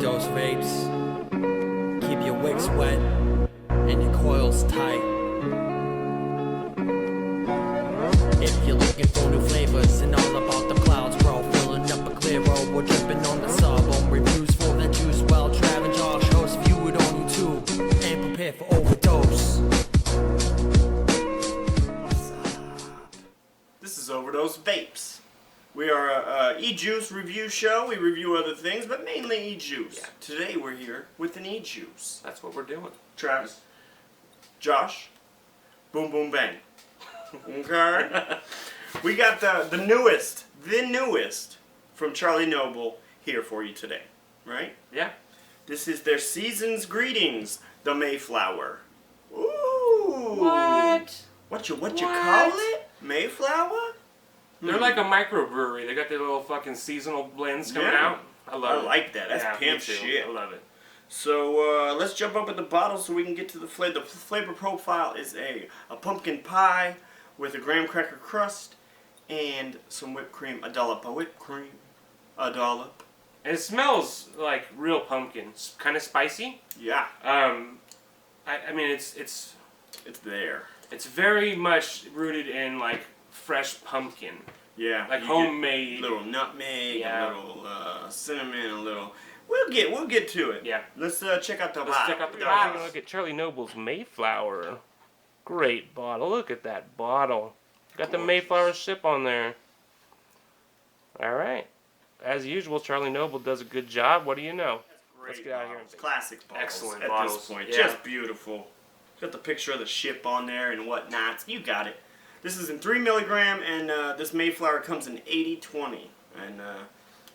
overdose vapes. Keep your wicks wet and your coils tight. If you're looking for new flavors and all about the clouds, bro, filling up a clear road, we're dripping on the sub-ohm reviews for that juice while Trav and Josh host. View it on YouTube and prepare for overdose. This is OverDoseVapes. We are a e-juice review show. We review other things, but mainly e-juice. Yeah. Today we're here with an e-juice. That's what we're doing. Travis, Josh, boom boom bang. Okay? We got the newest from Charlie Noble here for you today. Right? Yeah. This is their season's greetings, the Mayflower. Ooh. What? What you call it? Mayflower? They're like a microbrewery. They got their little fucking seasonal blends coming out. I love it. I like that. That's yeah, pimp me too. shit. I love it. So let's jump up at the bottle so we can get to the flavor. The flavor profile is a pumpkin pie with a graham cracker crust and some whipped cream. A dollop of whipped cream. A dollop. And it smells like real pumpkin. It's kind of spicy. Yeah. I mean, it's there. It's very much rooted in like fresh pumpkin. Yeah. Like you homemade. get a little nutmeg, Yeah. a little cinnamon, a little. We'll get to it. Yeah. Let's check out the Let's bottle. check out the bottle. Look at Charlie Noble's Mayflower. Great bottle. Look at that bottle. Got the Mayflower sip on there. All right. As usual, Charlie Noble does a good job. What do you know? Let's get out of here and Classic bottles. Excellent at bottles. this point. Yeah. Just beautiful. Got the picture of the ship on there and whatnot. You got it. This is in 3 milligram, and this Mayflower comes in 80-20. And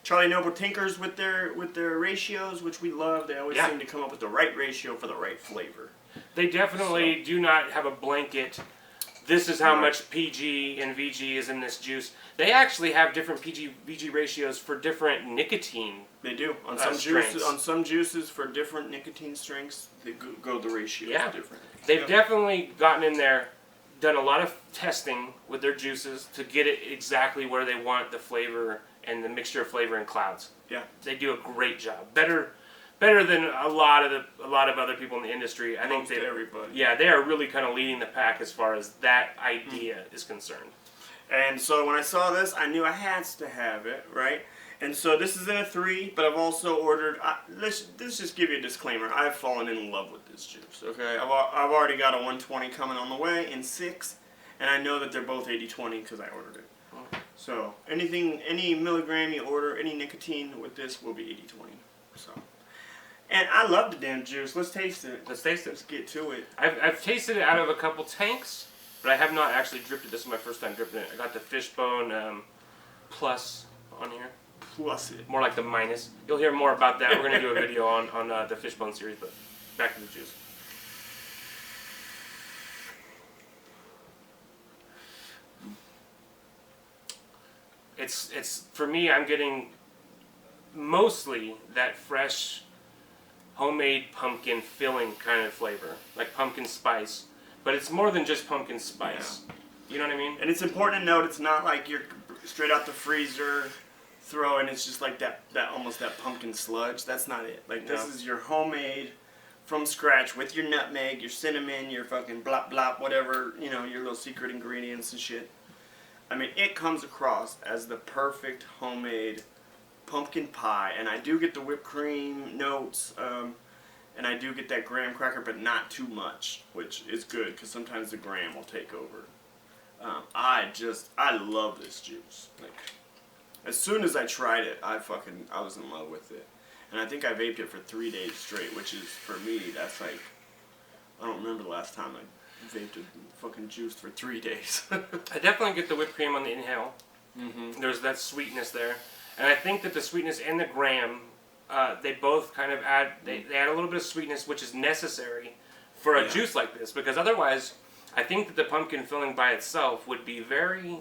Charlie Noble tinkers with their ratios, which we love. They always seem to come up with the right ratio for the right flavor. They definitely do not have a blanket. This is how much PG and VG is in this juice. They actually have different PG-VG ratios for different nicotine. They do on some strengths. juices. On some juices for different nicotine strengths, they go the ratios different. They've definitely gotten in there, done a lot of testing with their juices to get it exactly where they want the flavor and the mixture of flavor and clouds. Yeah, they do a great job. Better than a lot of other people in the industry. I think everybody. Yeah, they are really kind of leading the pack as far as that idea is concerned. And so when I saw this, I knew I had to have it, right? And so this is in a 3, but I've also ordered. Let's just give you a disclaimer. I've fallen in love with this juice. Okay, I've already got a 120 coming on the way in 6, and I know that they're both 80-20 because I ordered it. So any milligram you order, any nicotine with this will be 80-20. So. And I love the damn juice. Let's taste it. Let's taste it. Let's get to it. I've tasted it out of a couple tanks, but I have not actually dripped it. This is my first time dripping it. I got the Fishbone Plus on here. Plus it. More like the minus. You'll hear more about that. We're going to do a video on the Fishbone series, but back to the juice. It's for me, I'm getting mostly that fresh homemade pumpkin filling kind of flavor, like pumpkin spice, but it's more than just pumpkin spice. Yeah. You know what I mean? And it's important to note it's not like you're straight out the freezer throwing. It's just like that almost that pumpkin sludge. That's not it. Like this is your homemade from scratch with your nutmeg, your cinnamon, your fucking blop blop, whatever, you know, your little secret ingredients and shit. I mean, it comes across as the perfect homemade pumpkin pie, and I do get the whipped cream notes, and I do get that graham cracker, but not too much, which is good because sometimes the graham will take over. I love this juice. Like, as soon as I tried it, I was in love with it, and I think I vaped it for 3 days straight, which is for me that's like, I don't remember the last time I vaped a fucking juice for 3 days. I definitely get the whipped cream on the inhale. Mm-hmm. There's that sweetness there. And I think that the sweetness and the graham, they both kind of add, they add a little bit of sweetness, which is necessary for a juice like this. Because otherwise, I think that the pumpkin filling by itself would be very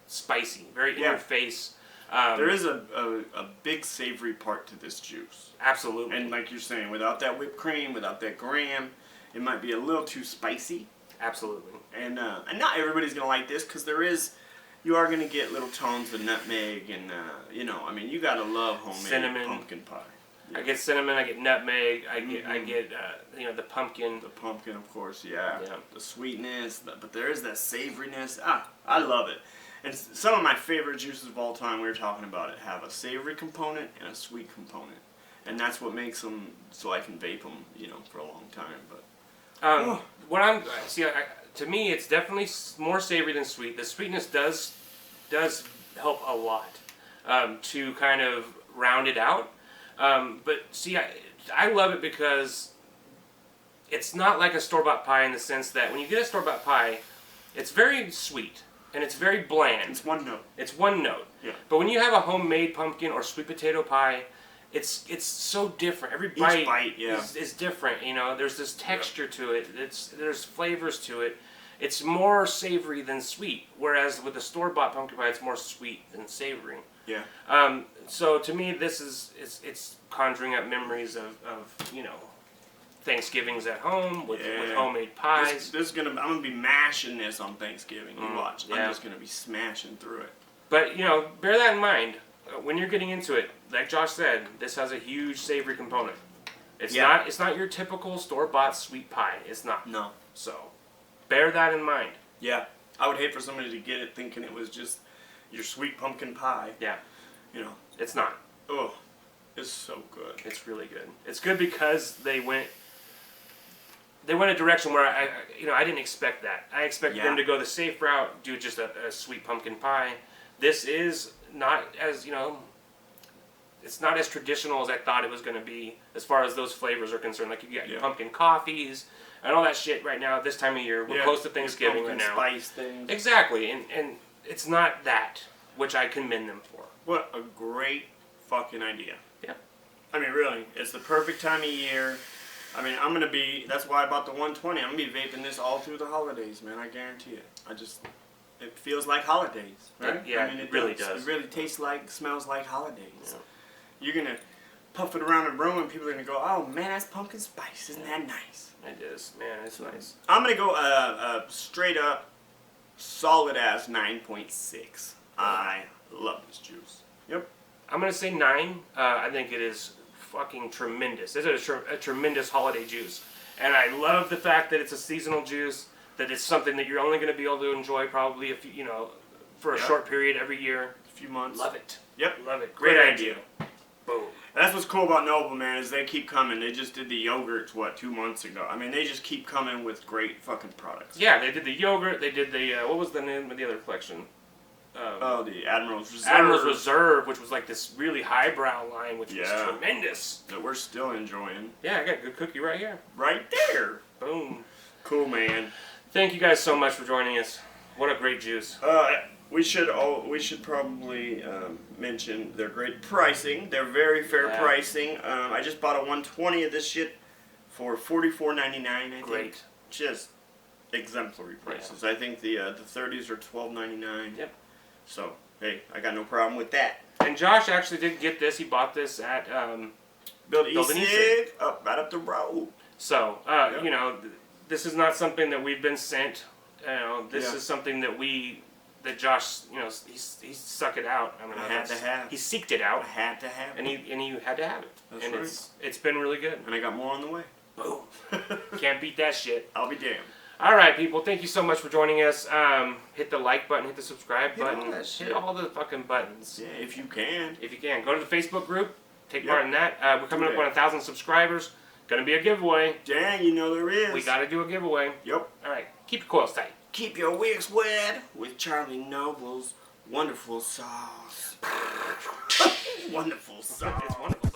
spicy, very in your face. There is a big savory part to this juice. Absolutely. And like you're saying, without that whipped cream, without that graham, it might be a little too spicy. Absolutely. And not everybody's going to like this because you are going to get little tones of nutmeg and, you know, I mean, you got to love homemade cinnamon. pumpkin pie. I get cinnamon, I get nutmeg, I get you know, the pumpkin. The pumpkin, of course, yeah. Yeah. The sweetness, but there is that savoriness. I love it. And some of my favorite juices of all time, we were talking about it, have a savory component and a sweet component. And that's what makes them so I can vape them, you know, for a long time. But What I'm to me, it's definitely more savory than sweet. The sweetness does help a lot to kind of round it out. But see, I love it because it's not like a store-bought pie in the sense that when you get a store-bought pie, it's very sweet and it's very bland. it's one note. It's one note. Yeah. But when you have a homemade pumpkin or sweet potato pie, it's so different. Every bite, yeah. is different. You know, there's this texture to it. There's flavors to it. It's more savory than sweet. Whereas with the store-bought pumpkin pie, it's more sweet than savory. Yeah. So to me, this it's conjuring up memories of you know, Thanksgivings at home with homemade pies. I'm gonna be mashing this on Thanksgiving. You watch. yeah. I'm just gonna be smashing through it. But you know, bear that in mind when you're getting into it. Like Josh said, this has a huge savory component. It's not your typical store-bought sweet pie. It's not. No. So bear that in mind. Yeah. I would hate for somebody to get it thinking it was just your sweet pumpkin pie. Yeah. You know. It's not. Oh, it's so good. It's really good. It's good because they went a direction where I didn't expect that. I expected them to go the safe route, do just a sweet pumpkin pie. This is not as, you know, it's not as traditional as I thought it was going to be as far as those flavors are concerned. Like you got your pumpkin coffees and all that shit right now. This time of year, we're close to Thanksgiving right now. Spice things. Exactly, and it's not that, which I commend them for. What a great fucking idea. Yeah. I mean, really, it's the perfect time of year. I mean, that's why I bought the 120. I'm going to be vaping this all through the holidays, man. I guarantee it. It feels like holidays, right? Yeah, I mean, it really does. It really tastes like, smells like holidays. Yeah. You're going to puff it around the room and people are going to go, oh, man, that's pumpkin spice. Isn't that nice? It is. Man, it's nice. I'm going to go straight up, solid ass 9.6. I love this juice. Yep. I'm going to say 9. I think it is fucking tremendous. It's a tremendous holiday juice. And I love the fact that it's a seasonal juice, that it's something that you're only going to be able to enjoy probably for a short period every year. A few months. Love it. Yep. Love it. Great idea. Boom. And that's what's cool about Noble, man, is they keep coming. They just did the yogurts, 2 months ago? I mean, they just keep coming with great fucking products. Yeah, they did the yogurt. They did the, what was the name of the other collection? The Admiral's Reserve. Admiral's Reserve, which was like this really highbrow line, which was tremendous. That we're still enjoying. Yeah, I got a good cookie right here. Right there. Boom. Cool, man. Thank you guys so much for joining us. What a great juice. We should probably mention their great pricing. They're very fair pricing. I just bought a 120 of this shit for $44.99. I think. Great. Just exemplary prices. I think the 30s are $12.99. Yep. So hey, I got no problem with that. And Josh actually did get this. He bought this at Build e-cig right up the road. So you know, this is not something that we've been sent. You know, this is something that Josh, you know, he sucked it out. I mean, I had to have. He seeked it out. I had to have it. And he had to have it. That's and right. it's been really good. And I got more on the way. Boom. Can't beat that shit. I'll be damned. All right, people. Thank you so much for joining us. Hit the like button. Hit the subscribe button. Hit all the fucking buttons. Yeah, if you can. If you can. Go to the Facebook group. Take part in that. We're coming up on 1,000 subscribers. Gonna be a giveaway. Dang, you know there is. We gotta do a giveaway. Yep. All right. Keep your coils tight. Keep your wigs wet with Charlie Noble's wonderful sauce. Wonderful sauce. It's wonderful.